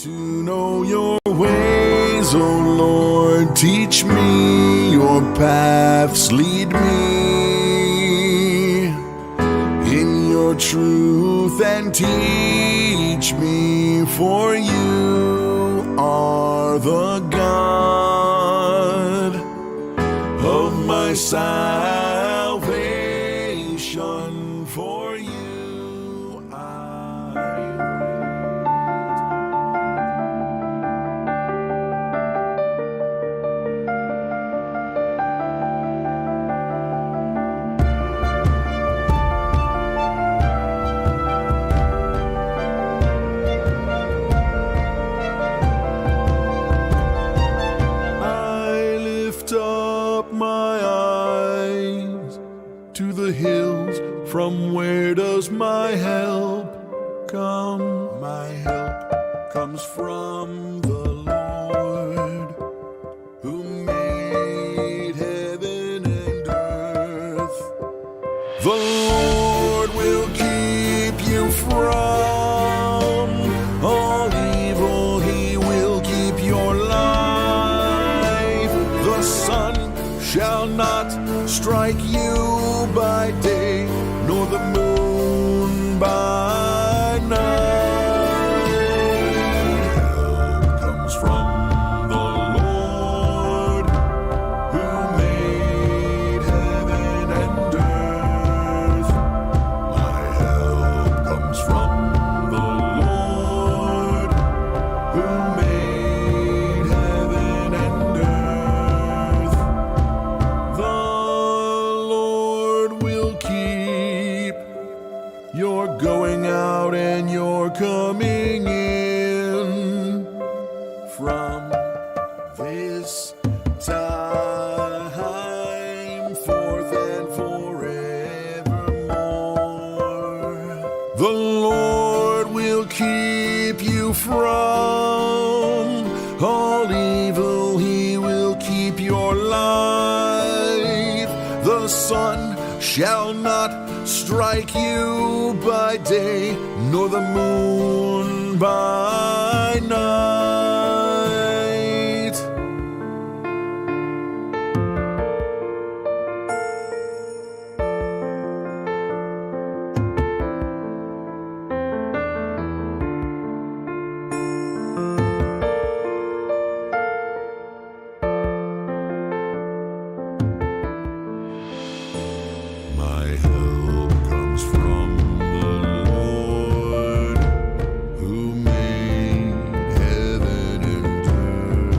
To know your ways, O Lord, teach me your paths, lead me in your truth and teach me, for you are the God of my salvation. For you I hills, from where does my help come? My help comes from the Lord, who made heaven and earth. The Lord will keep you from all evil. He will keep your life. The sun shall not strike you by day, nor the moon by night. Help comes from the Lord, who made heaven and earth. My help comes from the Lord, who made heaven and earth. The you're going out and you're coming in from this time forth and forevermore. The Lord will keep you from all evil. He will keep your life. The sun shall not strike you by day, nor the moon by night. My help comes from the Lord, who made heaven and earth.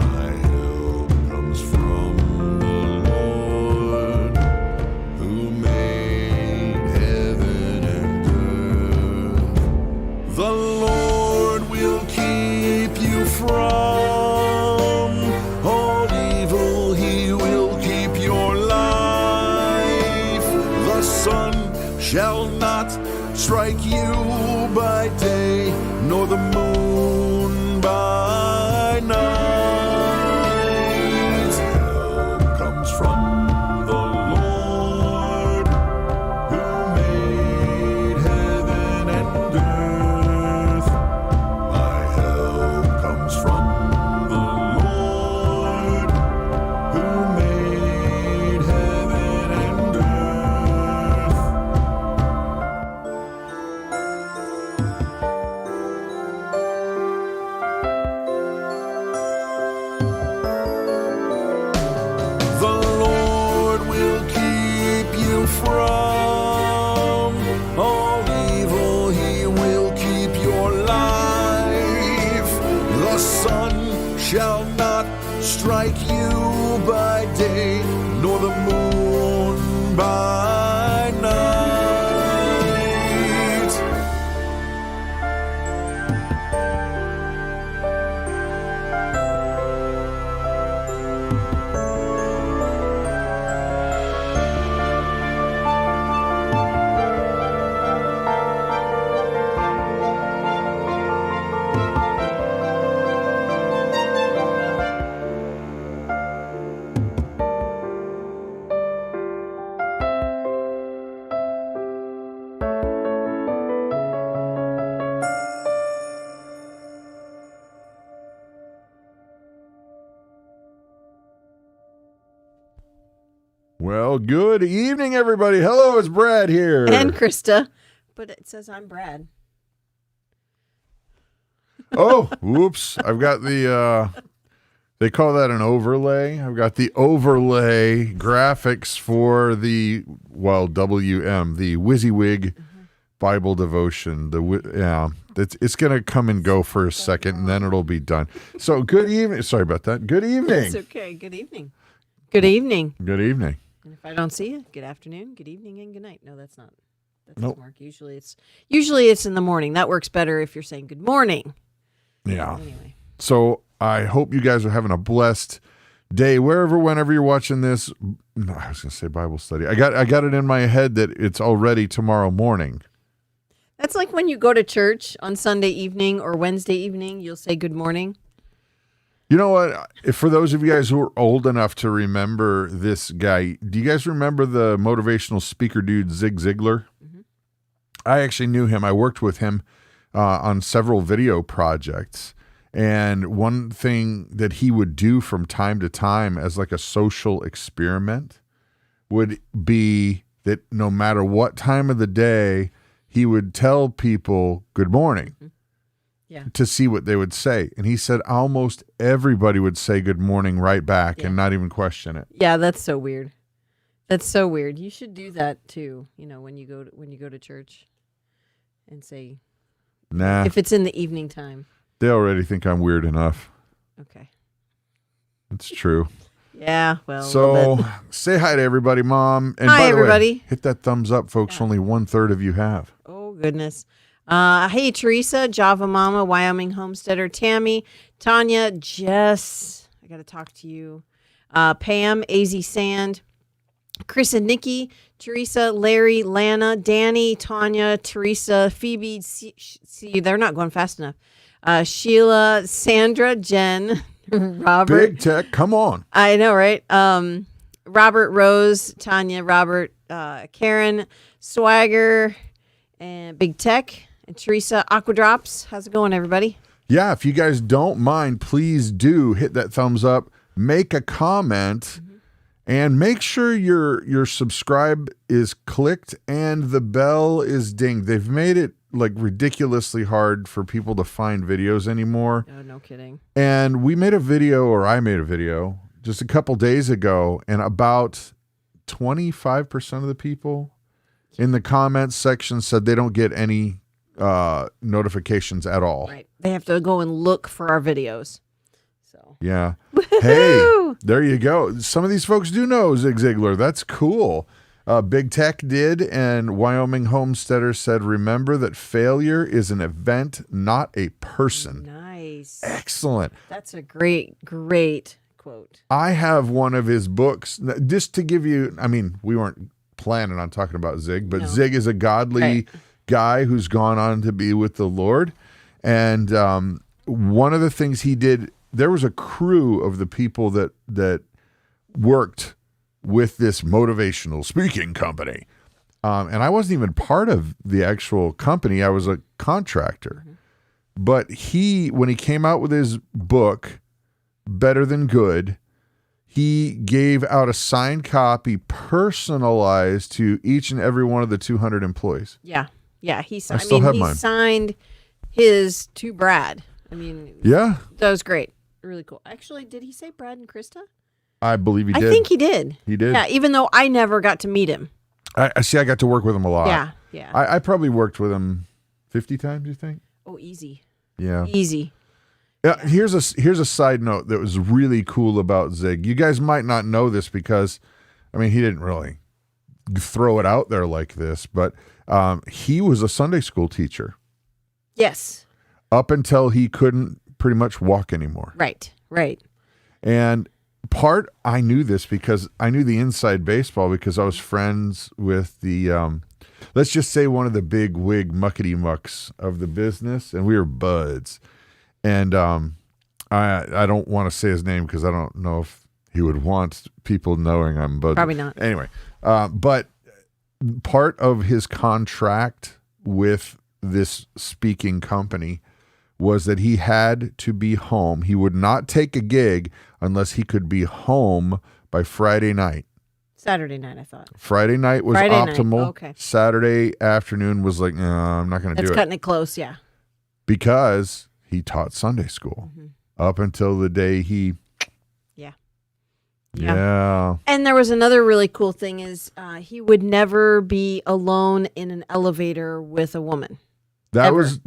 My help comes from the Lord, who made heaven and earth. The Lord will keep you from all evil. He will keep your life. The sun shall not strike you by day, nor the moon by night. Help comes from the Lord, who made heaven and earth. My help comes from the Lord, who made heaven and earth. The Lord will keep you from all evil. He will keep your life. The sun shall not strike you by day, nor the moon by night. Well, good evening, everybody. Hello, it's Brad here. And Christa. But it says I'm Brad. Oh, whoops. I've got the, they call that an overlay. I've got the overlay graphics for the, WM, the WYSIWYG Bible devotion. It's going to come and go for a second, and then it'll be done. So, good evening. Sorry about that. Good evening. It's okay. Good evening. Good evening. Good evening. And if I don't see you, good afternoon, good evening, and good night. No, that's not. That doesn't Nope. work. Usually it's in the morning. That works better if you're saying good morning. Yeah. Anyway. So I hope you guys are having a blessed day, whenever you're watching this. No, I was going to say Bible study. I got it in my head that it's already tomorrow morning. That's like when you go to church on Sunday evening or Wednesday evening, you'll say good morning. You know what? For those of you guys who are old enough to remember this guy, do you guys remember the motivational speaker dude, Zig Ziglar? Mm-hmm. I actually knew him. I worked with him on several video projects. And one thing that he would do from time to time as like a social experiment would be that no matter what time of the day, he would tell people good morning. Mm-hmm. Yeah. To see what they would say. And he said almost everybody would say good morning right back and not even question it. Yeah, that's so weird. That's so weird. You should do that too, when you go to church and say if it's in the evening time. They already think I'm weird enough. Okay. It's true. Yeah, well. So say hi to everybody, Mom. And hi, by the everybody. Way, hit that thumbs up, folks. Yeah. Only 1/3 of you have. Oh, goodness. Hey, Teresa, Java Mama, Wyoming Homesteader, Tammy, Tanya, Jess, I got to talk to you, Pam, AZ Sand, Chris and Nikki, Teresa, Larry, Lana, Danny, Tanya, Teresa, Phoebe, see, they're not going fast enough, Sheila, Sandra, Jen, Robert. Big Tech, come on. I know, right? Robert, Rose, Tanya, Robert, Karen, Swagger, and Big Tech. And Teresa, Aquadrops. How's it going, everybody? Yeah, if you guys don't mind, please do hit that thumbs up, make a comment, and make sure your subscribe is clicked and the bell is dinged. They've made it like ridiculously hard for people to find videos anymore. Oh, no kidding. And I made a video just a couple days ago, and about 25% of the people in the comments section said they don't get any notifications at all. Right. They have to go and look for our videos. So yeah. Hey, there you go. Some of these folks do know Zig Ziglar. That's cool. Big Tech did, and Wyoming Homesteader said, remember that failure is an event, not a person. Nice. Excellent. That's a great quote. I have one of his books, just to give you, we weren't planning on talking about Zig, but no. Zig is a godly guy who's gone on to be with the Lord. And one of the things he did, there was a crew of the people that worked with this motivational speaking company. And I wasn't even part of the actual company. I was a contractor. Mm-hmm. But when he came out with his book, Better Than Good, he gave out a signed copy personalized to each and every one of the 200 employees. Yeah. Yeah. He mine. Signed his to Brad. Yeah. That was great. Really cool. Actually, did he say Brad and Christa? I believe he did. I think he did. He did. Yeah, even though I never got to meet him. I got to work with him a lot. Yeah, yeah. I probably worked with him 50 times, you think? Oh, easy. Yeah. Easy. Yeah, here's a side note that was really cool about Zig. You guys might not know this because, he didn't really throw it out there like this, but he was a Sunday school teacher. Yes. Up until he couldn't pretty much walk anymore. Right. And I knew this because I knew the inside baseball because I was friends with the, let's just say one of the big wig muckety mucks of the business, and we were buds. And I don't want to say his name because I don't know if he would want people knowing I'm buds. Probably not. Anyway, but part of his contract with this speaking company was that he had to be home. He would not take a gig unless he could be home by Friday night. Saturday night, I thought. Friday night was Friday night. optimal. Oh, okay. Saturday afternoon was like, no, I'm not going to do it. That's cutting it close, yeah. Because he taught Sunday school up until the day he... Yeah. And there was another really cool thing is he would never be alone in an elevator with a woman. That was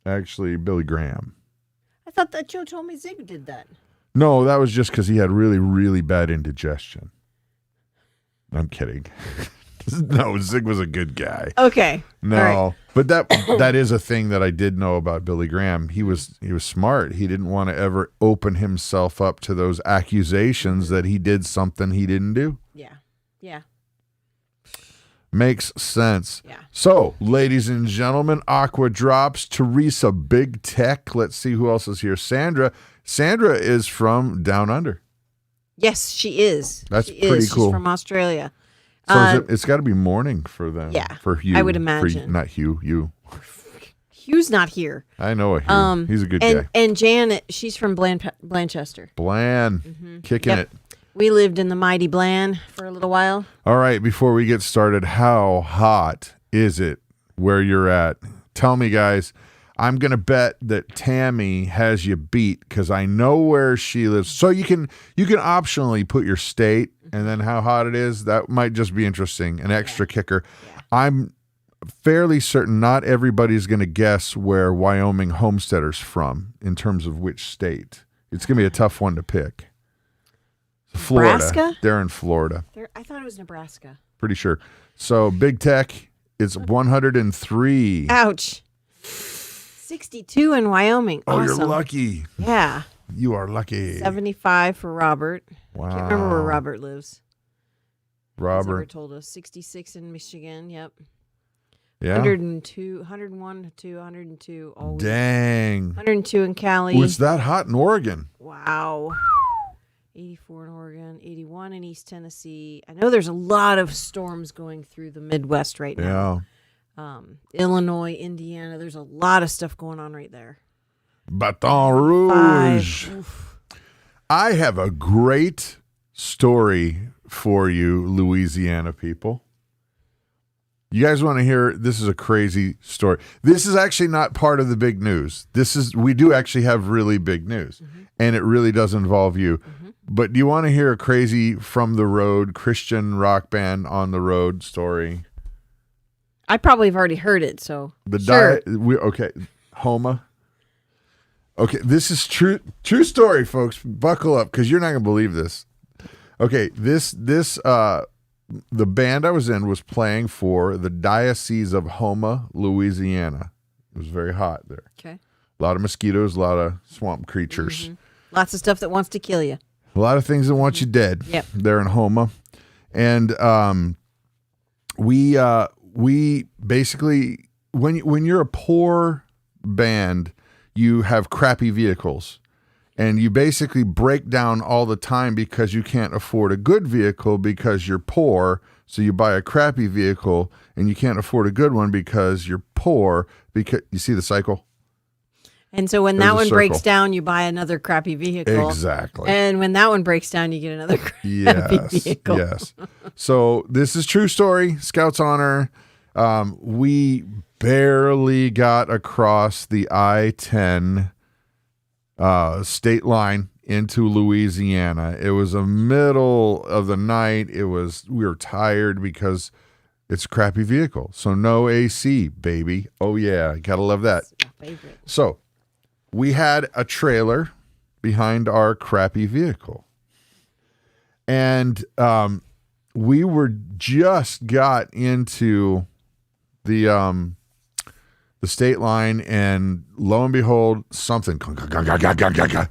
actually Billy Graham. I thought that Joe told me Zig did that. No, that was just because he had really, really bad indigestion. I'm kidding. No, Zig was a good guy. Okay. No, right. But that is a thing that I did know about Billy Graham. He was smart. He didn't want to ever open himself up to those accusations that he did something he didn't do. Yeah. Yeah. Makes sense. Yeah. So, ladies and gentlemen, Aqua Drops, Teresa, Big Tech. Let's see who else is here. Sandra. Sandra is from Down Under. Yes, she is. That's pretty cool. She's from Australia. So it's got to be morning for them. Yeah. For Hugh. I would imagine. Not Hugh. You. Hugh's not here. I know a Hugh. He's a good guy. And Janet, she's from Blanchester. Kicking it. We lived in the mighty Bland for a little while. All right, before we get started, how hot is it where you're at? Tell me, guys. I'm going to bet that Tammy has you beat because I know where she lives. So you can optionally put your state and then how hot it is. That might just be interesting, an extra kicker. Yeah. I'm fairly certain not everybody's going to guess where Wyoming Homesteader's from in terms of which state. It's going to be a tough one to pick. Florida. Nebraska? They're in Florida. I thought it was Nebraska. Pretty sure. So Big Tech, it's 103. Ouch. 62 in Wyoming. Oh, awesome. You're lucky. Yeah. You are lucky. 75 for Robert. Wow. Can't remember where Robert lives. Robert told us 66 in Michigan. Yep. Yeah. 102, 101 to 102 always. Dang. 102 in Cali. Oh, it's that hot in Oregon. Wow. 84 in Oregon, 81 in East Tennessee. I know there's a lot of storms going through the Midwest right now. Yeah. Illinois, Indiana, there's a lot of stuff going on right there. Baton Rouge. I have a great story for you, Louisiana people. You guys want to hear? This is a crazy story. This is actually not part of the big news. We do actually have really big news, and it really does involve you. But do you want to hear a crazy from the road Christian rock band on the road story? I probably have already heard it, so sure. Okay, Homa. Okay, this is true story, folks. Buckle up, because you're not gonna believe this. Okay, the band I was in was playing for the Diocese of Houma, Louisiana. It was very hot there. Okay, a lot of mosquitoes, a lot of swamp creatures, lots of stuff that wants to kill you. A lot of things that want you dead. Yep. There in Houma, and we basically, when you're a poor band, you have crappy vehicles, and you basically break down all the time because you can't afford a good vehicle because you're poor. So you buy a crappy vehicle, and you can't afford a good one because you're poor. Because you see the cycle. And so when that one breaks down, you buy another crappy vehicle. Exactly. And when that one breaks down, you get another crappy vehicle. Yes. So this is true story. Scouts honor. We barely got across the I-10 state line into Louisiana. It was the middle of the night. We were tired because it's a crappy vehicle. So no AC, baby. Oh yeah, gotta love that. That's my favorite. So we had a trailer behind our crappy vehicle. And we were just got into the state line, and lo and behold, something. The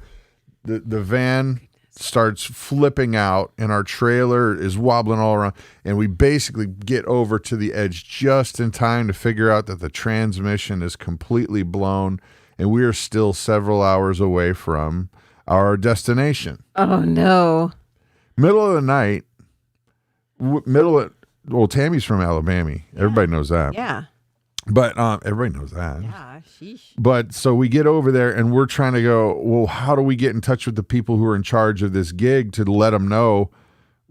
van starts flipping out, and our trailer is wobbling all around. And we basically get over to the edge just in time to figure out that the transmission is completely blown, and we are still several hours away from our destination. Oh, no. Middle of the night, Tammy's from Alabama. Yeah. Everybody knows that. Yeah. But everybody knows that. Yeah, sheesh. But so we get over there, and we're trying to go, well, how do we get in touch with the people who are in charge of this gig to let them know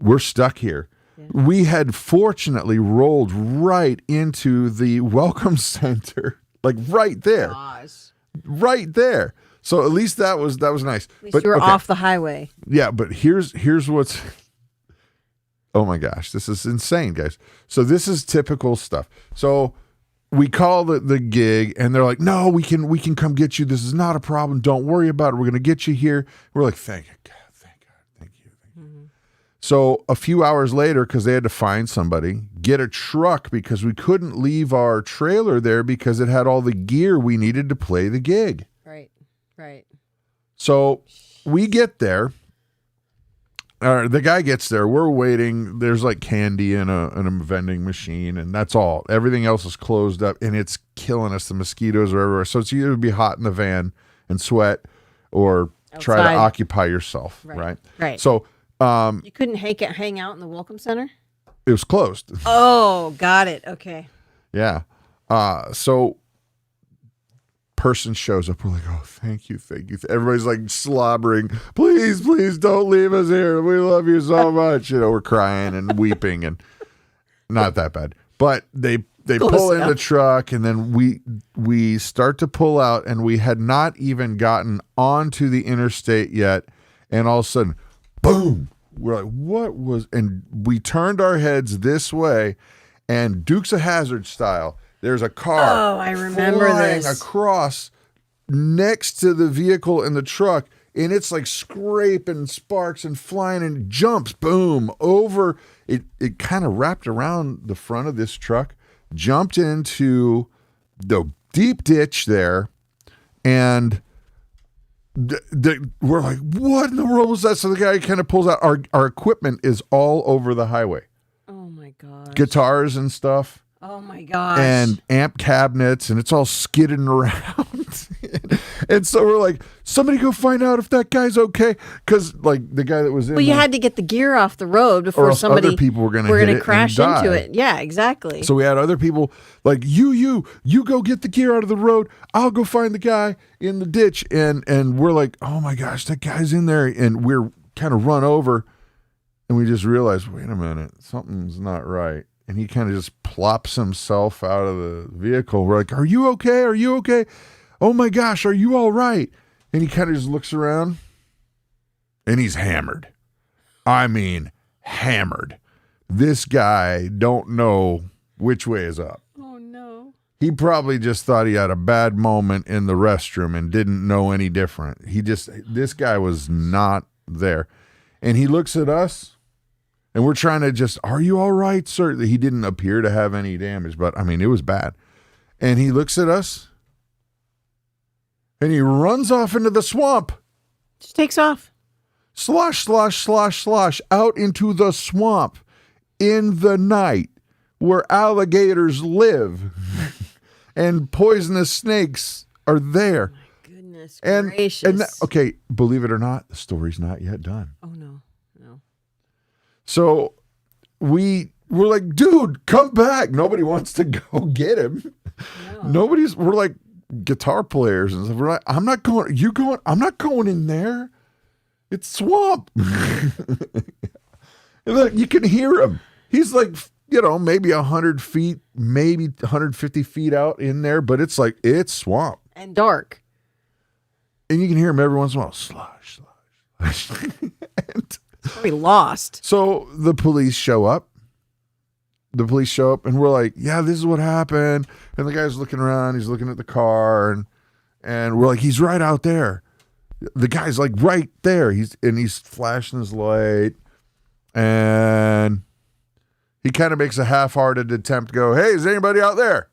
we're stuck here. Yeah. We had fortunately rolled right into the welcome center, like right there. Gosh. Right there. So at least that was nice. At least you were off the highway. Yeah, but here's what's oh my gosh, this is insane, guys. So this is typical stuff. So we call the gig and they're like, no, we can come get you. This is not a problem. Don't worry about it. We're going to get you here. We're like, thank God, thank you. Mm-hmm. So a few hours later, because they had to find somebody, get a truck because we couldn't leave our trailer there because it had all the gear we needed to play the gig. Right. So we get there. The guy gets there. We're waiting. There's like candy in a vending machine, and that's all. Everything else is closed up, and it's killing us. The mosquitoes are everywhere. So it's either be hot in the van and sweat, or outside. Try to occupy yourself. Right. So you couldn't hang out in the welcome center. It was closed. Oh, got it. Okay. Yeah. So person shows up. We're like, oh, thank you. Everybody's like slobbering. Please don't leave us here. We love you so much. We're crying and weeping, and not that bad. But they pull in the truck, and then we start to pull out, and we had not even gotten onto the interstate yet, and all of a sudden, boom! We're like, what was? And we turned our heads this way, and Dukes of Hazzard style. There's a car. Oh, I remember flying this. Across next to the vehicle in the truck, and it's like scraping sparks and flying and jumps, boom, over. It kind of wrapped around the front of this truck, jumped into the deep ditch there, and we're like, what in the world was that? So the guy kind of pulls out. Our equipment is all over the highway. Oh, my God. Guitars and stuff. Oh my gosh. And amp cabinets, and it's all skidding around. And so we're like, somebody go find out if that guy's okay. Because like the guy that was in you had to get the gear off the road before other people were going to crash into it. Yeah, exactly. So we had other people like, you go get the gear out of the road. I'll go find the guy in the ditch. And we're like, oh my gosh, that guy's in there. And we're kind of run over, and we just realized, wait a minute, something's not right. And he kind of just plops himself out of the vehicle. We're like, are you okay? Are you okay? Oh my gosh, are you all right? And he kind of just looks around, and he's hammered. I mean, hammered. This guy don't know which way is up. Oh no. He probably just thought he had a bad moment in the restroom and didn't know any different. This guy was not there. And he looks at us. And we're trying to just, are you all right, sir? He didn't appear to have any damage, but I mean, it was bad. And he looks at us, and he runs off into the swamp. Just takes off. Slosh, out into the swamp in the night where alligators live and poisonous snakes are there. Oh my goodness gracious. Okay, believe it or not, the story's not yet done. Oh, no. So we're like, dude, come back. Nobody wants to go get him. No. We're like guitar players and stuff. We're like, I'm not going in there. It's swamp. And look, you can hear him. He's like, maybe 100 feet, maybe 150 feet out in there, but it's swamp. And dark. And you can hear him every once in a while. Slosh. And probably lost. So the police show up. And we're like, yeah, this is what happened. And the guy's looking around. He's looking at the car, and we're like, he's right out there. The guy's like right there. He's flashing his light, and he kind of makes a half-hearted attempt to go, hey, is anybody out there?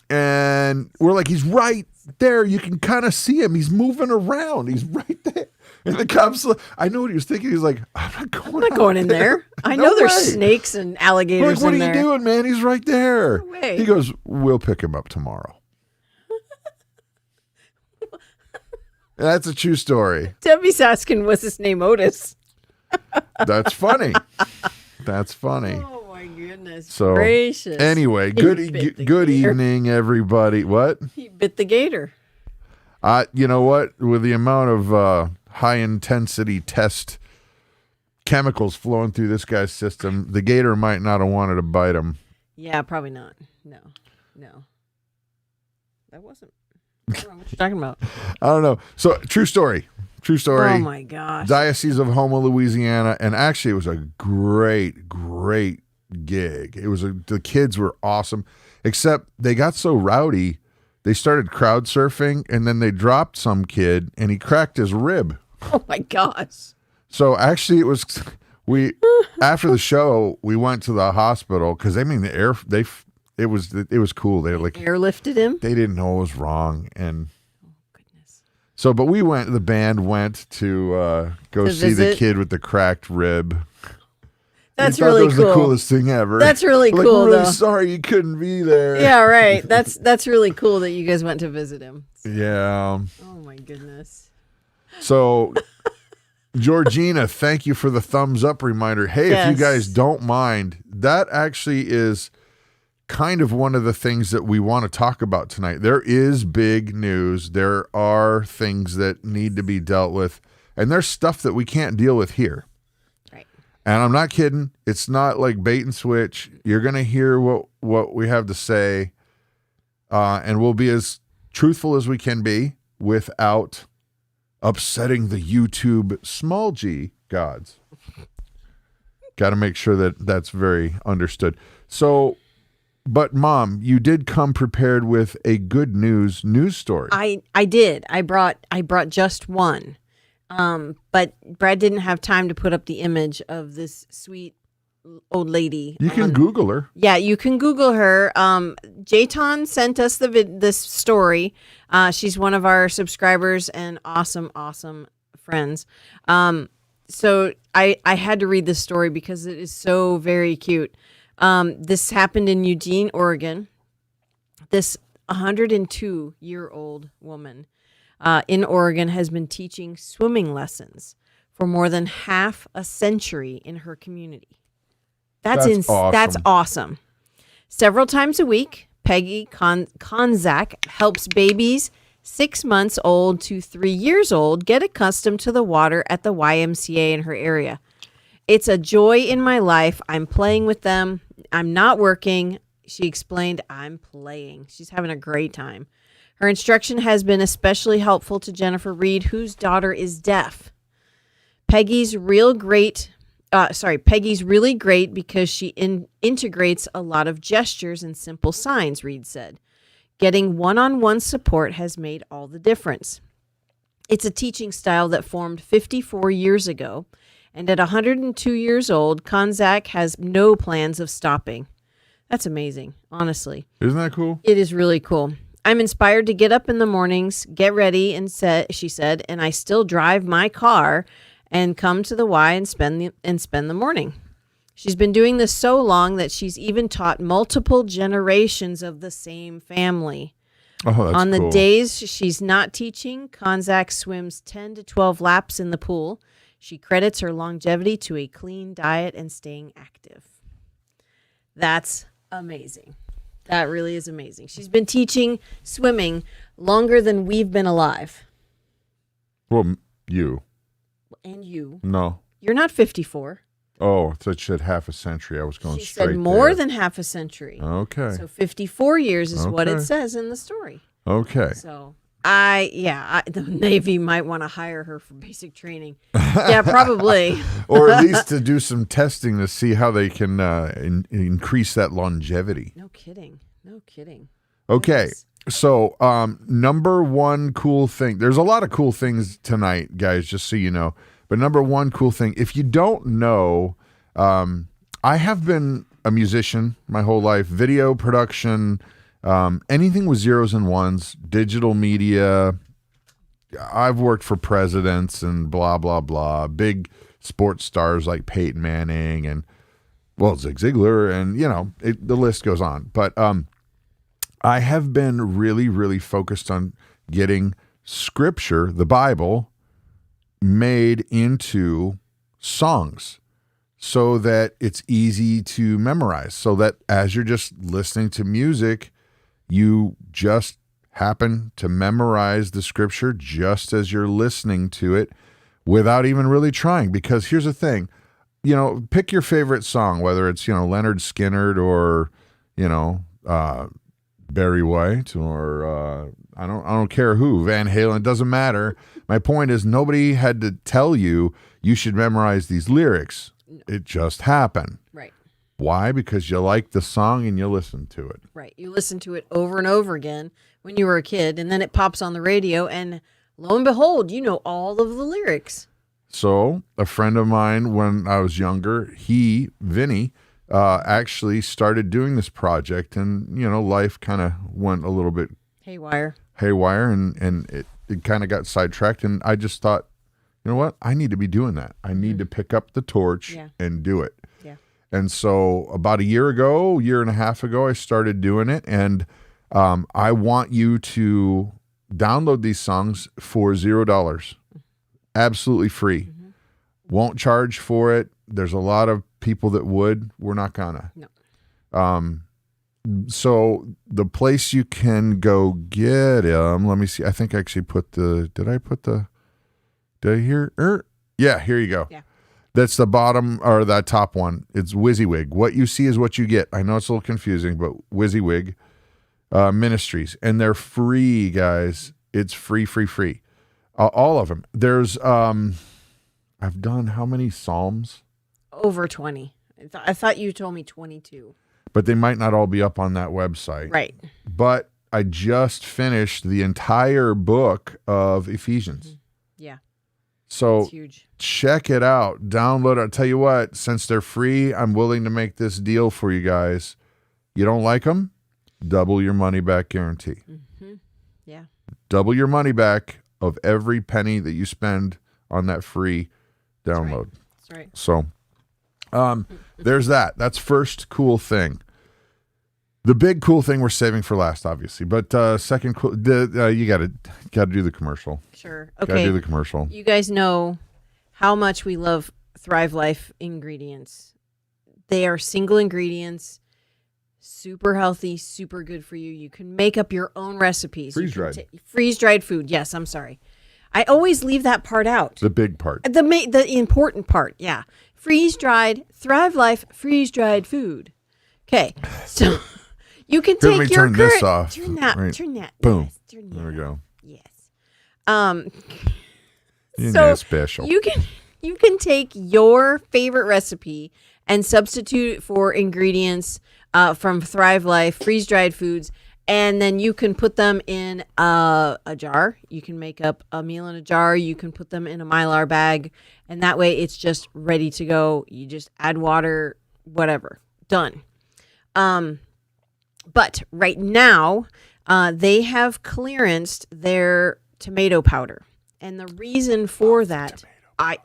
And we're like, he's right there. You can kind of see him. He's moving around. He's right there. And the cops, I know what he was thinking. He's like, I'm not going in there. I know there's snakes and alligators in there. What are you doing, man? He's right there. No way. He goes, we'll pick him up tomorrow. That's a true story. Debbie's asking, was his name Otis? That's funny. That's funny. Oh, my goodness gracious. Anyway, good evening, everybody. What? He bit the gator. You know what? With the amount of high-intensity test chemicals flowing through this guy's system. The gator might not have wanted to bite him. Yeah, probably not. No. That wasn't. I don't know what you're talking about. I don't know. So, true story. Oh my gosh. Diocese of Houma, Louisiana. And actually, it was a great, great gig. The kids were awesome, except they got so rowdy, they started crowd surfing, and then they dropped some kid, and he cracked his rib. Oh my gosh. So actually, after the show, we went to the hospital because it was cool. They like airlifted him. They didn't know what was wrong, and oh goodness. So, but the band went to go see the kid with the cracked rib. That's really cool. That was the coolest thing ever. That's really cool. We're really though. Sorry you couldn't be there. Yeah, right. That's really cool that you guys went to visit him. Yeah. Oh my goodness. So, Georgina, thank you for the thumbs up reminder. Hey, yes. If you guys don't mind, that actually is kind of one of the things that we want to talk about tonight. There is big news. There are things that need to be dealt with, and there's stuff that we can't deal with here. Right. And I'm not kidding. It's not like bait and switch. You're going to hear what we have to say, and we'll be as truthful as we can be without upsetting the YouTube small g gods. Got to make sure that that's very understood. So, but Mom, you did come prepared with a good news story. I did. I brought just one. But Brad didn't have time to put up the image of this sweet old lady. You can Google her. Yeah, you can Google her. Jayton sent us this story. She's one of our subscribers and awesome friends. So I had to read this story because it is so very cute. This happened in Eugene, Oregon. This 102-year-old woman in Oregon has been teaching swimming lessons for more than half a century in her community. That's awesome. That's awesome. Several times a week, Peggy Konzak helps babies 6 months old to 3 years old get accustomed to the water at the YMCA in her area. It's a joy in my life. I'm playing with them. I'm not working. She explained, I'm playing. She's having a great time. Her instruction has been especially helpful to Jennifer Reed, whose daughter is deaf. Peggy's really great because she integrates a lot of gestures and simple signs, Reed said. Getting one-on-one support has made all the difference. It's a teaching style that formed 54 years ago, and at 102 years old, Konzak has no plans of stopping. That's amazing, honestly. Isn't that cool? It is really cool. I'm inspired to get up in the mornings, get ready, she said, and I still drive my car and come to the Y and spend the morning. She's been doing this so long that she's even taught multiple generations of the same family. Oh, that's On the cool. days she's not teaching, Konzak swims 10 to 12 laps in the pool. She credits her longevity to a clean diet and staying active. That's amazing. That really is amazing. She's been teaching swimming longer than we've been alive. Well, you. And you. No. You're not 54. Oh, so it said half a century. I was going She straight said more there. than half a century. Okay. So 54 years is what it Okay. says in the story. Okay. So the Navy might want to hire her for basic training. Yeah, probably. Or at least to do some testing to see how they can increase that longevity. No kidding. Okay. Yes. So, number one cool thing. There's a lot of cool things tonight, guys, just so you know. But number one cool thing, if you don't know, I have been a musician my whole life. Video production, anything with zeros and ones, digital media. I've worked for presidents and blah, blah, blah. Big sports stars like Peyton Manning and, Zig Ziglar. And, the list goes on. But I have been really, really focused on getting scripture, the Bible, made into songs so that it's easy to memorize, so that as you're just listening to music, you just happen to memorize the scripture just as you're listening to it without even really trying. Because here's the thing, pick your favorite song, whether it's, Leonard Skinner or, Barry White or I don't care who, Van Halen, it doesn't matter. My point is nobody had to tell you should memorize these lyrics. No. It just happened. Right. Why? Because you like the song and you listen to it. Right. You listen to it over and over again when you were a kid, and then it pops on the radio, and lo and behold, you know all of the lyrics. So a friend of mine, when I was younger, Vinny, actually started doing this project, and, life kind of went a little bit haywire, and it kind of got sidetracked, and I just thought, you know what? I need to be doing that. I need to pick up the torch and do it. Yeah. And so about a year and a half ago, I started doing it, and I want you to download these songs for $0. Absolutely free. Mm-hmm. Won't charge for it. There's a lot of people that would. We're not gonna. No. So the place you can go get them, let me see. I think I actually did I hear? Yeah, here you go. Yeah. That's the bottom or that top one. It's WYSIWYG. What you see is what you get. I know it's a little confusing, but WYSIWYG Ministries. And they're free, guys. It's free. All of them. There's, I've done how many Psalms? Over 20. I thought you told me 22. But they might not all be up on that website. Right. But I just finished the entire book of Ephesians. Mm-hmm. Yeah. So it's huge. Check it out. Download it. I'll tell you what, since they're free, I'm willing to make this deal for you guys. You don't like them? Double your money back guarantee. Mm-hmm. Yeah. Double your money back of every penny that you spend on that free download. That's right. So there's that. That's first cool thing. The big cool thing we're saving for last, obviously. But second cool, you got to do the commercial. Sure. Okay. Got to do the commercial. You guys know how much we love Thrive Life ingredients. They are single ingredients, super healthy, super good for you. You can make up your own recipes. Freeze-dried. Freeze-dried food. Yes, I'm sorry. I always leave that part out. The big part. The important part, yeah. Freeze-dried, Thrive Life, freeze-dried food. Okay, so you can take your turn this off. Turn that. Right. Turn that. Boom. Yes, turn that. There we go. Yes. So special. You can take your favorite recipe and substitute it for ingredients from Thrive Life, freeze-dried foods, and then you can put them in a jar. You can make up a meal in a jar. You can put them in a Mylar bag, and that way it's just ready to go. You just add water, whatever. Done. But right now, they have clearanced their tomato powder. And the reason for that, I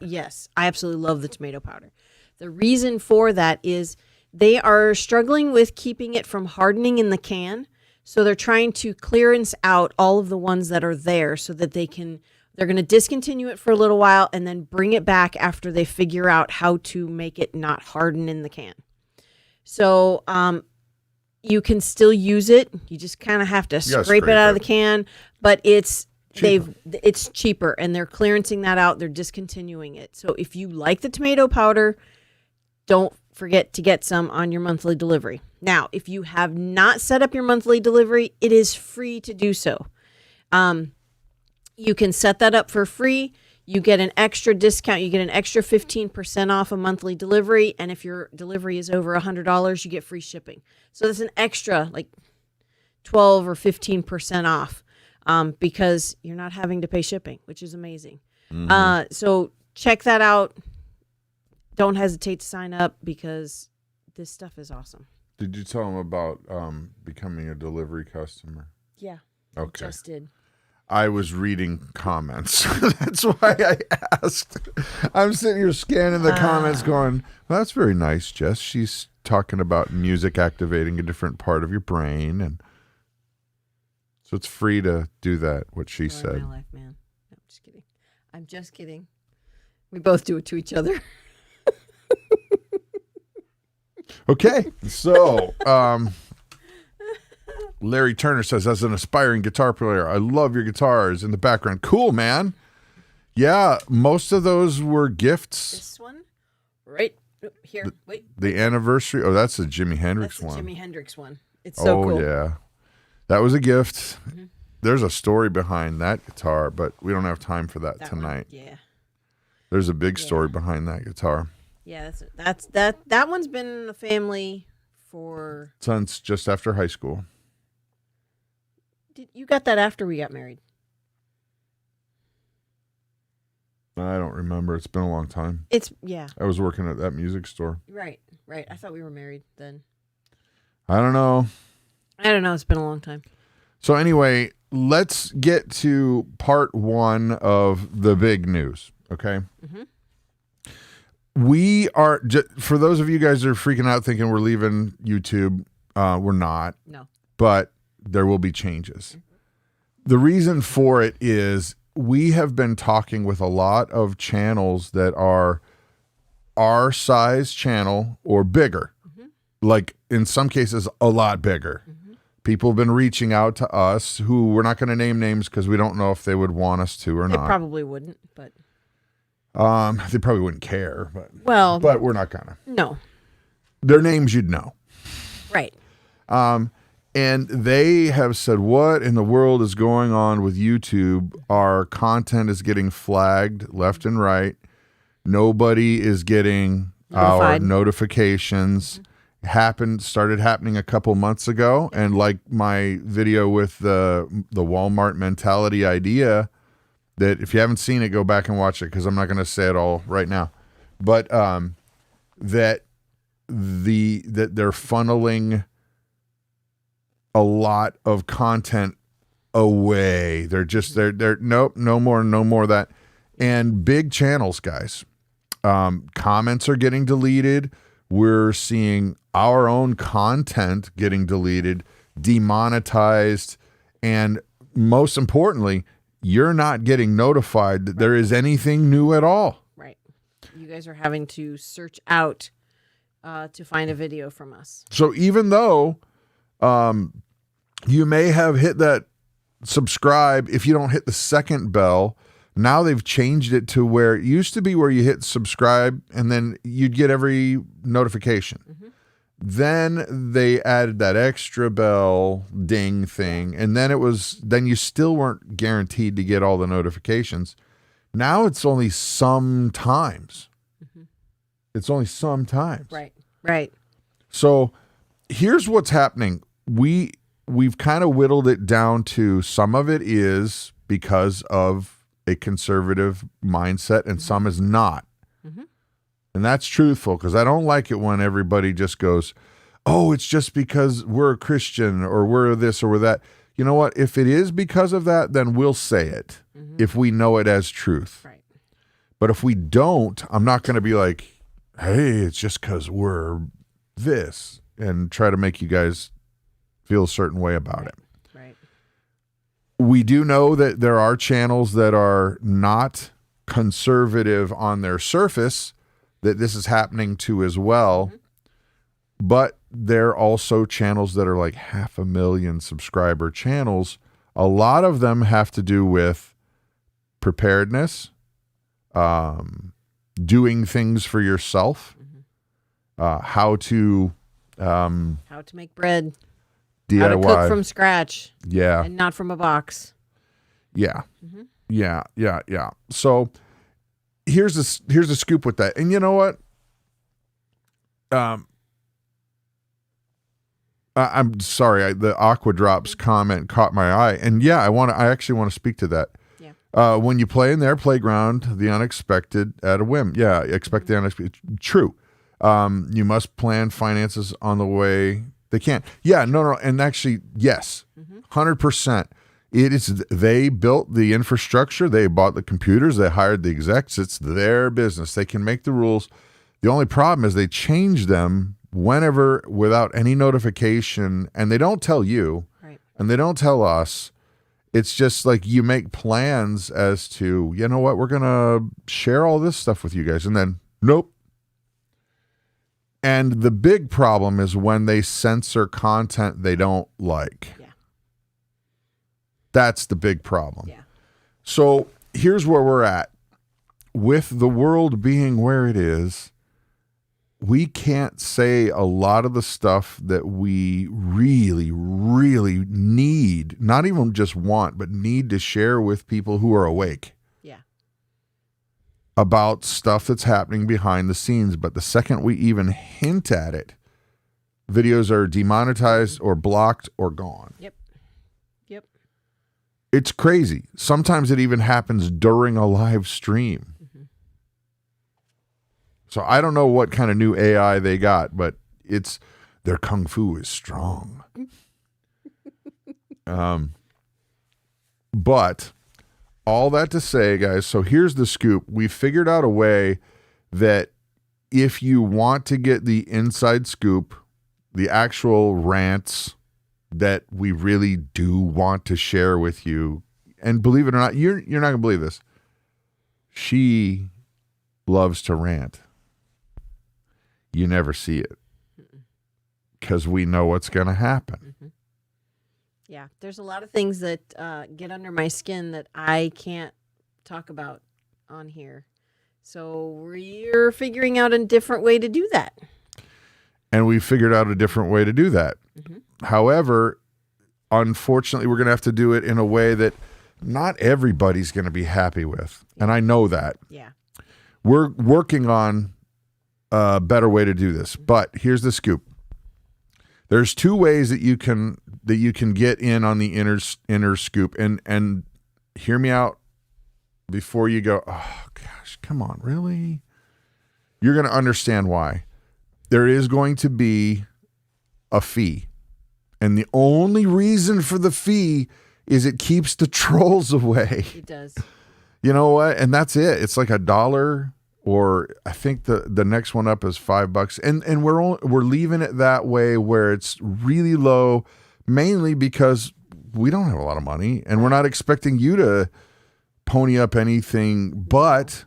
absolutely love the tomato powder. The reason for that is they are struggling with keeping it from hardening in the can. So they're trying to clearance out all of the ones that are there so that they're going to discontinue it for a little while and then bring it back after they figure out how to make it not harden in the can. So you can still use it. You just kind of have to scrape it out of the can, but it's cheaper, and they're clearancing that out. They're discontinuing it. So if you like the tomato powder, don't forget to get some on your monthly delivery. Now, if you have not set up your monthly delivery, it is free to do so. You can set that up for free. You get an extra discount. You get an extra 15% off a monthly delivery. And if your delivery is over $100, you get free shipping. So that's an extra like 12 or 15% off because you're not having to pay shipping, which is amazing. Mm-hmm. So check that out. Don't hesitate to sign up because this stuff is awesome. Did you tell them about becoming a delivery customer? Yeah. Okay. I just did. I was reading comments. That's why I asked. I'm sitting here scanning the comments going, well, that's very nice, Jess. She's talking about music activating a different part of your brain. And so it's free to do that, what she said. My life, man. No, I'm just kidding. I'm just kidding. We both do it to each other. Okay. So, Larry Turner says, as an aspiring guitar player, I love your guitars in the background. Cool, man. Yeah, most of those were gifts. This one, right Here, wait. The anniversary. Oh, that's a Jimi Hendrix That's the one. Jimi Hendrix one. It's so cool. Oh, yeah. That was a gift. There's a story behind that guitar, but we don't have time for that tonight. Yeah. There's a big story behind that guitar. Yeah, that one's been in the family for Since just after high school. You got that after we got married? I don't remember. It's been a long time. Yeah. I was working at that music store. Right. I thought we were married then. I don't know. It's been a long time. So anyway, let's get to part 1 of the big news, okay? We are, for those of you guys that are freaking out thinking we're leaving YouTube, we're not. No. But there will be changes. The reason for it is we have been talking with a lot of channels that are our size channel or bigger. Like in some cases, a lot bigger. People have been reaching out to us who we're not going to name names because we don't know if they would want us to or not. They probably wouldn't, but they probably wouldn't care, but we're not gonna. No. Their names you'd know. Right. And they have said, what in the world is going on with YouTube? Our content is getting flagged left and right. Nobody is getting our notifications. Started happening a couple months ago, and like my video with the Walmart mentality idea, that if you haven't seen it, go back and watch it because I'm not going to say it all right now. But that they're funneling a lot of content away. They're nope, no more of that. And big channels, guys. Comments are getting deleted. We're seeing our own content getting deleted, demonetized, and most importantly, you're not getting notified that there is anything new at all. Right. You guys are having to search out to find a video from us. So even though you may have hit that subscribe, if you don't hit the second bell, now they've changed it to where it used to be where you hit subscribe and then you'd get every notification. Then they added that extra bell ding thing. And then then you still weren't guaranteed to get all the notifications. Now it's only sometimes. It's only sometimes. Right. So here's what's happening. We've kind of whittled it down to some of it is because of a conservative mindset and some is not. And that's truthful because I don't like it when everybody just goes, oh, it's just because we're a Christian or we're this or we're that. You know what? If it is because of that, then we'll say it if we know it as truth. Right. But if we don't, I'm not going to be like, hey, it's just because we're this and try to make you guys feel a certain way about it. Right. We do know that there are channels that are not conservative on their surface that this is happening to as well. But there are also channels that are like 500,000 subscriber channels. A lot of them have to do with preparedness, doing things for yourself, how to make bread, DIY, how to cook from scratch, and not from a box. Yeah. So here's a scoop with that. And you know what? I'm sorry. The Aqua Drops comment caught my eye, and I actually want to speak to that. Yeah. When you play in their playground, the unexpected at a whim. Yeah, expect the unexpected. True. You must plan finances on the way they can. Yeah. No. And actually, yes, 100%. It is. They built the infrastructure. They bought the computers. They hired the execs. It's their business. They can make the rules. The only problem is they change them whenever without any notification, and they don't tell you, and they don't tell us. It's just like you make plans as to, you know what, we're going to share all this stuff with you guys, and then nope. And the big problem is when they censor content they don't like. Yeah. That's the big problem. Yeah. So here's where we're at. With the world being where it is, we can't say a lot of the stuff that we really, really need, not even just want, but need to share with people who are awake. Yeah. About stuff that's happening behind the scenes. But the second we even hint at it, videos are demonetized or blocked or gone. Yep. It's crazy. Sometimes it even happens during a live stream. So I don't know what kind of new AI they got, but their kung fu is strong. But all that to say, guys, so here's the scoop. We figured out a way that if you want to get the inside scoop, the actual rants that we really do want to share with you, and believe it or not, you're not going to believe this. She loves to rant. You never see it because we know what's going to happen. Yeah, there's a lot of things that get under my skin that I can't talk about on here. So we're figuring out a different way to do that. And we figured out a different way to do that. However, unfortunately, we're going to have to do it in a way that not everybody's going to be happy with. And I know that. Yeah. We're working on a better way to do this. But here's the scoop. There's two ways that you can get in on the inner scoop. And hear me out before you go, oh gosh, come on, really? You're going to understand why. There is going to be a fee. And the only reason for the fee is it keeps the trolls away. It does. You know what? And that's it. It's like $1, or I think the next one up is $5. And we're leaving it that way where it's really low, mainly because we don't have a lot of money and we're not expecting you to pony up anything. But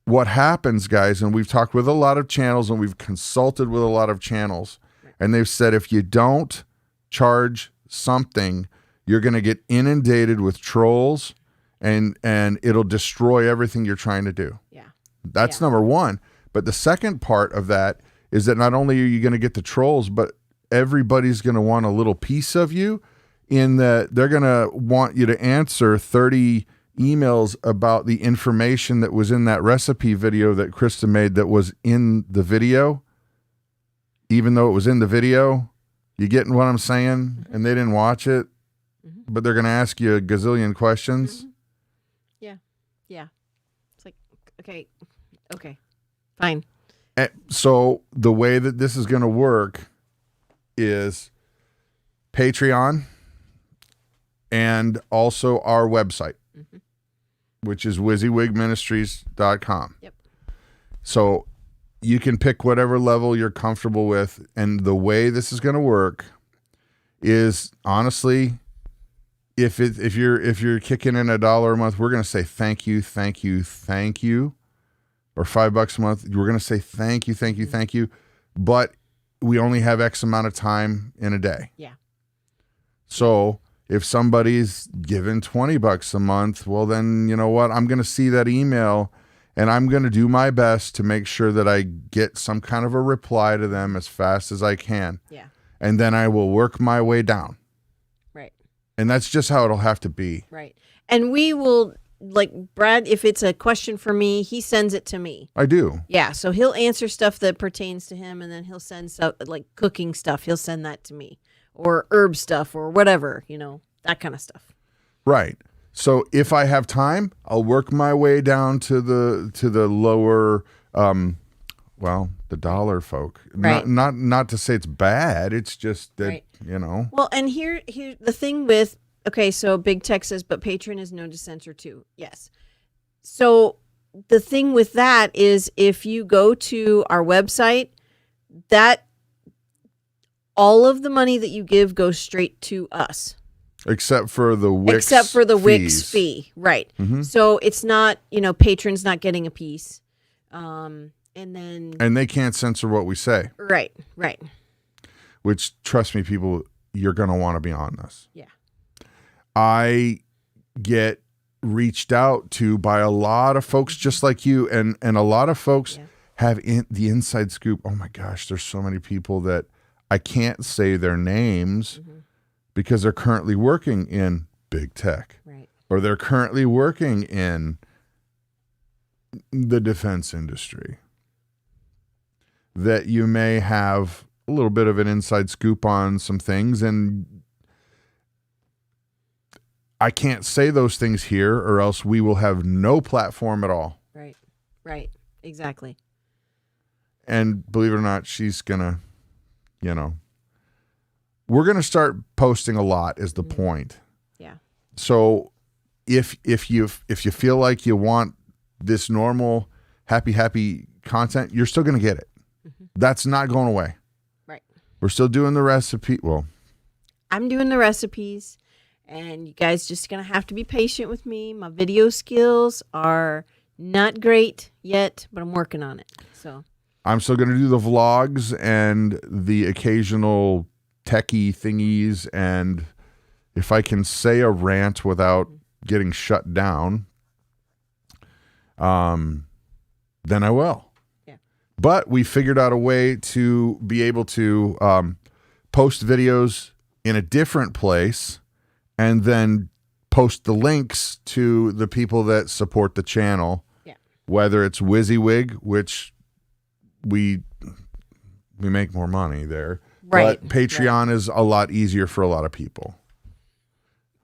what happens, guys, and we've talked with a lot of channels and we've consulted with a lot of channels, and they've said if you don't charge something, you're going to get inundated with trolls and it'll destroy everything you're trying to do. Yeah. That's number one. But the second part of that is that not only are you going to get the trolls, but everybody's going to want a little piece of you, in that they're going to want you to answer 30 emails about the information that was in that recipe video that Christa made that was in the video, even though it was in the video. You getting what I'm saying? And they didn't watch it, but they're going to ask you a gazillion questions. Yeah. It's like, okay, fine. And so the way that this is going to work is Patreon and also our website, which is WYSIWYGministries.com. Yep. So you can pick whatever level you're comfortable with. And the way this is going to work is, honestly, if you're kicking in $1 a month, we're going to say thank you, or $5 a month. We're going to say thank you. But we only have X amount of time in a day. Yeah. So if somebody's given $20 a month, well, then you know what? I'm going to see that email and I'm going to do my best to make sure that I get some kind of a reply to them as fast as I can. Yeah. And then I will work my way down. Right. And that's just how it'll have to be. Right. And we will, like Brad, if it's a question for me, he sends it to me. I do. Yeah. So he'll answer stuff that pertains to him, and then he'll send stuff like cooking stuff. He'll send that to me, or herb stuff, or whatever, that kind of stuff. Right. So if I have time, I'll work my way down to the lower, the dollar folk. Right. Not to say it's bad. It's just that, right. Well, and here the thing with, okay, so Big Tech says, but Patreon is known to censor too. Yes. So the thing with that is, if you go to our website, that all of the money that you give goes straight to us. Except for the Wix Wix fee. Right. Mm-hmm. So it's not, patrons not getting a piece. And they can't censor what we say. Right. Which, trust me, people, you're going to want to be on this. Yeah. I get reached out to by a lot of folks just like you, and a lot of folks have the inside scoop. Oh my gosh, there's so many people that I can't say their names because they're currently working in big tech, right, or they're currently working in the defense industry, that you may have a little bit of an inside scoop on some things, and I can't say those things here or else we will have no platform at all. Right, exactly. And believe it or not, she's gonna, we're gonna start posting a lot is the point. Yeah. So if you feel like you want this normal happy content, you're still gonna get it. That's not going away. Right. We're still doing the recipe. Well, I'm doing the recipes, and you guys just gonna have to be patient with me. My video skills are not great yet, but I'm working on it. So I'm still going to do the vlogs and the occasional techie thingies. And if I can say a rant without getting shut down, then I will. Yeah. But we figured out a way to be able to post videos in a different place and then post the links to the people that support the channel. Yeah. Whether it's WYSIWYG, which we make more money there. Right. But Patreon is a lot easier for a lot of people.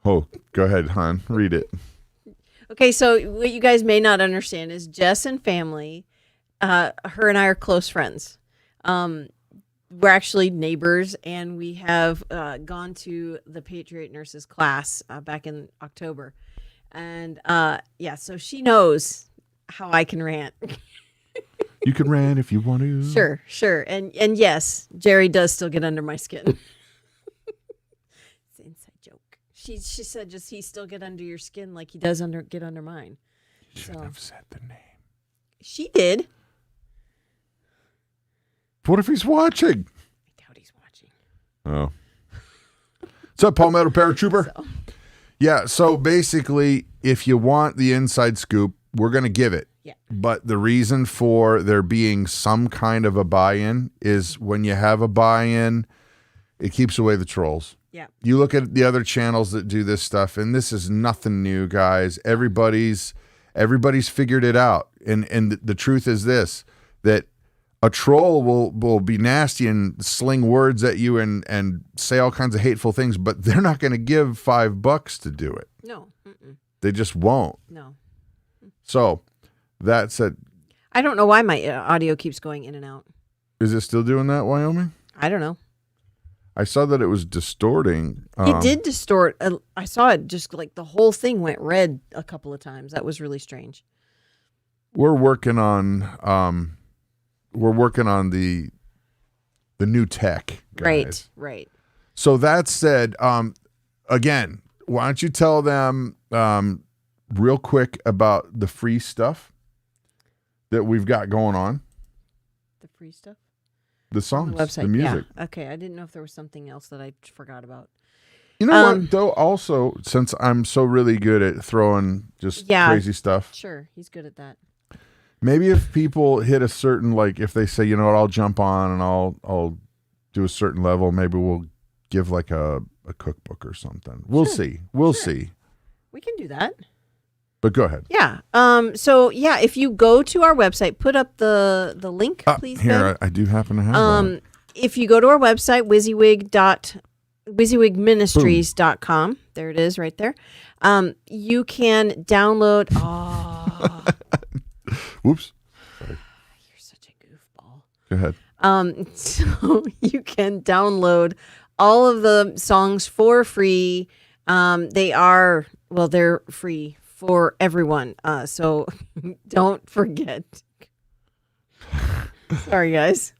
Oh, go ahead, hon. Read it. Okay, so what you guys may not understand is Jess and family, her and I are close friends. We're actually neighbors, and we have gone to the Patriot Nurses class back in October. And so she knows how I can rant. You can rant if you want to. Sure. And yes, Jerry does still get under my skin. It's an inside joke. She said just he still get under your skin like he does get under mine. You shouldn't have said the name. She did. What if he's watching? I doubt he's watching. Oh. What's up, Palmetto Paratrooper? Yeah, so basically, if you want the inside scoop, we're going to give it. Yeah. But the reason for there being some kind of a buy-in is when you have a buy-in, it keeps away the trolls. Yeah. You look at the other channels that do this stuff, and this is nothing new, guys. Everybody's figured it out. And the truth is this, that a troll will be nasty and sling words at you and say all kinds of hateful things, but they're not going to give $5 to do it. No. Mm-mm. They just won't. No. So that's it. I don't know why my audio keeps going in and out. Is it still doing that, Wyoming? I don't know. I saw that it was distorting. It did distort. I saw it just like the whole thing went red a couple of times. That was really strange. We're working on the new tech, guys. Right. So that said, again, why don't you tell them real quick about the free stuff that we've got going on? The free stuff? The songs, the website, the music. Yeah. Okay, I didn't know if there was something else that I forgot about. You know what, though? Also, since I'm so really good at throwing just crazy stuff. Sure, he's good at that. Maybe if people hit a certain, like, if they say, you know what, I'll jump on and I'll do a certain level, maybe we'll give like a cookbook or something. We'll see. We'll see. We can do that. But go ahead. Yeah. So yeah, if you go to our website, put up the link, please. Here, I do happen to have that. If you go to our website, WYSIWYGministries.com, there it is right there. You can download. Oh. Whoops. Sorry. You're such a goofball. Go ahead. So you can download all of the songs for free. They're free for everyone. So don't forget. Sorry, guys.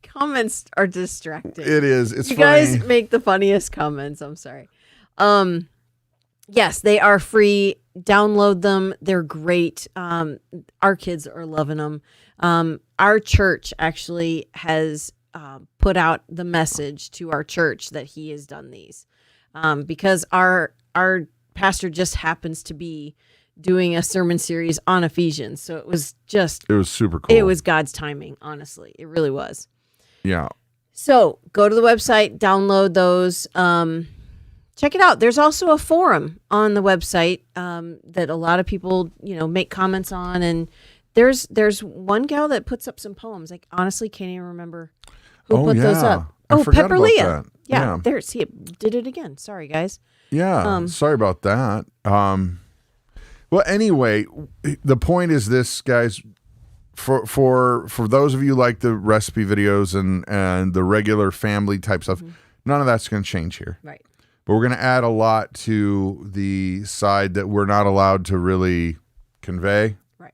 Comments are distracting. It is. It's you funny. guys make the funniest comments. I'm sorry. Yes, they are free. Download them. They're great. Our kids are loving them. Our church actually has put out the message to our church that he has done these because our pastor just happens to be doing a sermon series on Ephesians. So it was super cool. It was God's timing, honestly. It really was. Yeah. So go to the website, download those. Check it out. There's also a forum on the website that a lot of people, make comments on. And there's one gal that puts up some poems. I honestly can't even remember who put those up. I forgot Pepper about Leah. that. Yeah, there. See, it did it again. Sorry, guys. Yeah, sorry about that. Well, anyway, the point is this, guys. For those of you like the recipe videos and the regular family type stuff, none of that's going to change here. Right. But we're going to add a lot to the side that we're not allowed to really convey. Right.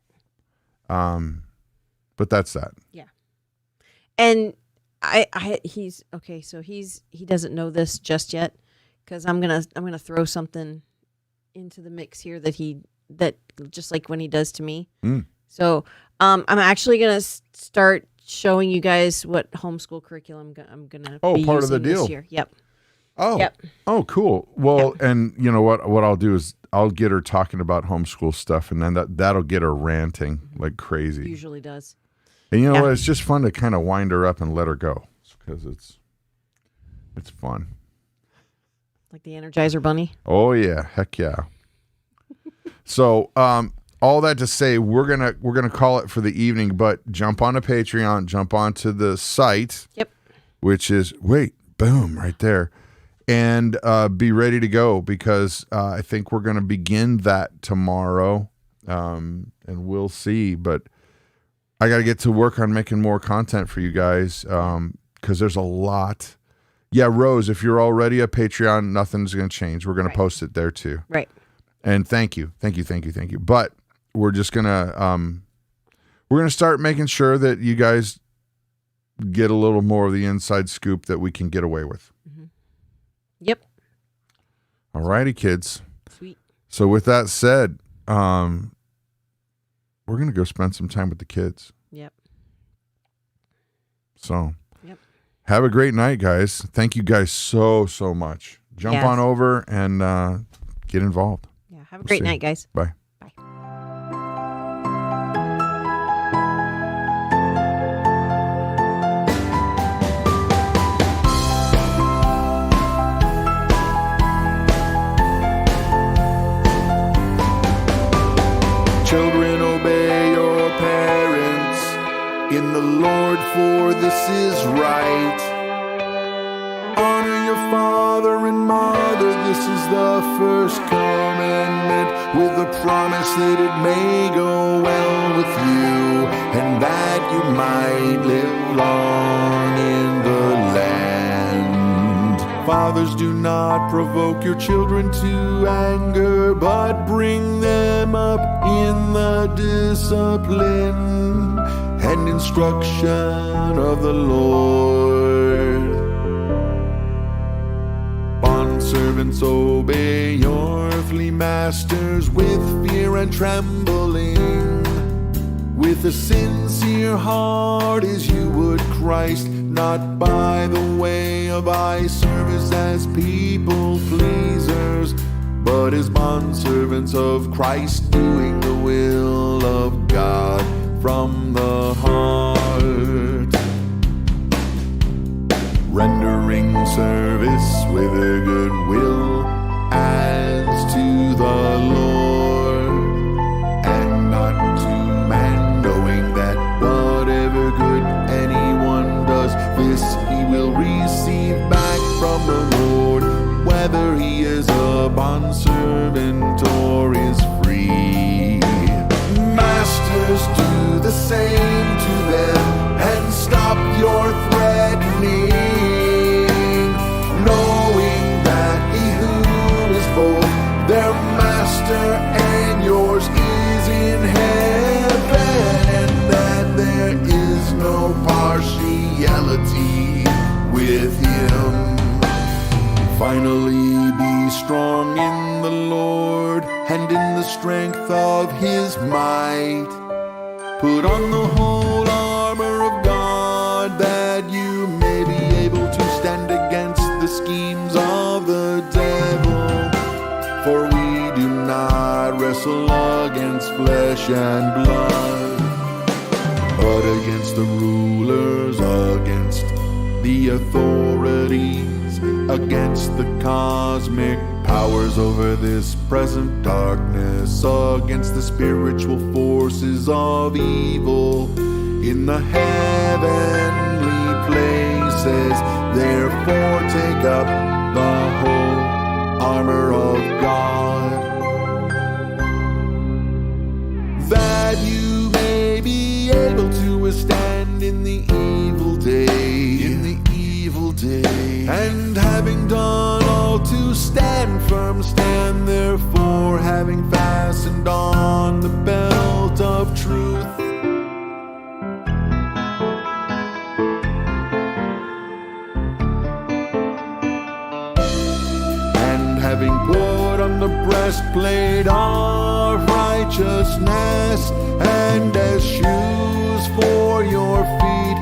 But that's that. Yeah. And he's okay. So he doesn't know this just yet, because I'm gonna throw something into the mix here that just like when he does to me. So I'm actually gonna start showing you guys what homeschool curriculum I'm gonna be part of the using deal. this year. Yep. Oh, yep. Oh, cool. Well, and you know what I'll do is I'll get her talking about homeschool stuff, and then that'll get her ranting like crazy. Usually does. And you know what? It's just fun to kind of wind her up and let her go, because it's fun. Like the Energizer Bunny. Oh yeah, heck yeah. So, all that to say, we're gonna call it for the evening. But jump on to Patreon, jump onto the site. Yep. Which is boom right there, and be ready to go, because I think we're gonna begin that tomorrow, and we'll see. But I got to get to work on making more content for you guys, because there's a lot. Yeah, Rose, if you're already a Patreon, nothing's going to change. We're going to post it there too. Right. And thank you. But we're just going to start making sure that you guys get a little more of the inside scoop that we can get away with. Yep. All righty, kids. Sweet. So with that said, we're going to go spend some time with the kids. Yep. So have a great night, guys. Thank you guys so much. Jump on over and get involved. Yeah. Have a great night, guys. Bye. Bye. Children, obey your parents in the Lord, for this is right. Honor your father and mother, this is the first commandment, with the promise that it may go well with you, and that you might live long in the land. Fathers, do not provoke your children to anger, but bring them up in the discipline and instruction of the Lord. Bondservants, obey your earthly masters with fear and trembling, with a sincere heart as you would Christ, not by the way of eye service as people pleasers, but as bondservants of Christ, doing the will of God from the heart, rendering service with a good will as to the Lord, and not to man, knowing that whatever good anyone does, this he will receive back from the Lord, whether he is a bondservant or is free. Masters, do the same to them, and stop your threatening, knowing that he who is both their master and yours is in heaven, and that there is no partiality with him. Finally, be strong in the Lord and in the strength of his might. Put on the whole armor of God, that you may be able to stand against the schemes of the devil. For we do not wrestle flesh and blood, but against the rulers, against the authorities, against the cosmic powers over this present darkness, against the spiritual forces of evil in the heavenly places. Therefore take up the whole armor of God, that you may be able to withstand in the evil day. In the evil day. And having done all to stand firm, stand therefore, having fastened on the belt of truth, having put on the breastplate of righteousness, and as shoes for your feet,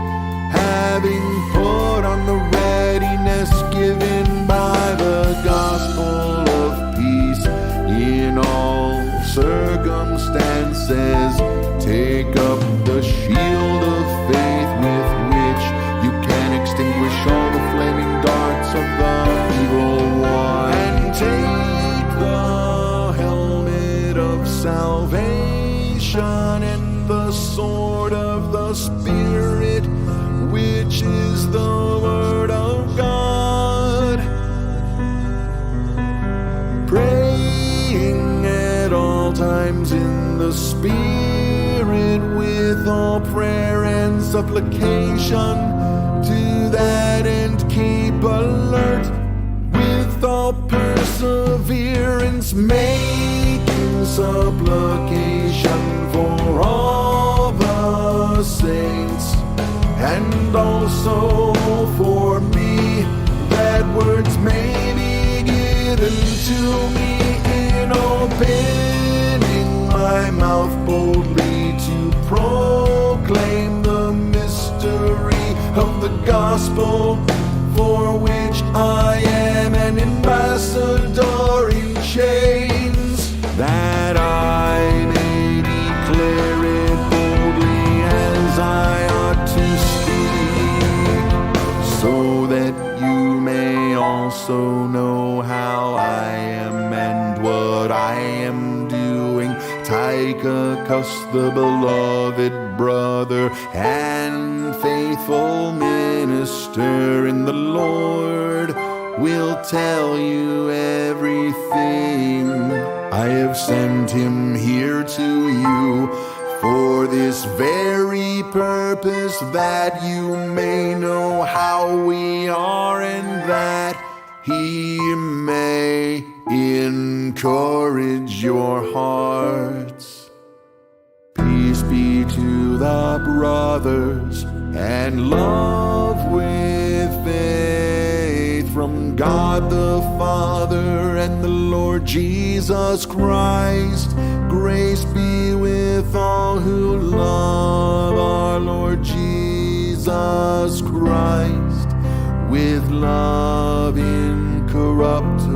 having put on the readiness given by the gospel of peace. In all circumstances, take up the shield of faith with which you can extinguish all the flaming darts of the evil one. Take the helmet of salvation and the sword of the Spirit, which is the word of God, praying at all times in the Spirit with all prayer and supplication. To that end keep alert with all perseverance, making supplication for all the saints, and also for me, that words may be given to me in opening my mouth boldly to proclaim the mystery of the gospel, for which I am an ambassador in chains, that I may declare it boldly as I ought to speak, so that you may also know how I am and what I am doing. Tychicus, the beloved brother and faithful minister in the Lord, will tell you everything. I have sent him here to you for this very purpose, that you may know how we are, and that he may encourage your hearts. Peace be to the brothers, and love with faith, from God the Father and the Lord Jesus Christ. Grace be with all who love our Lord Jesus Christ, with love incorruptible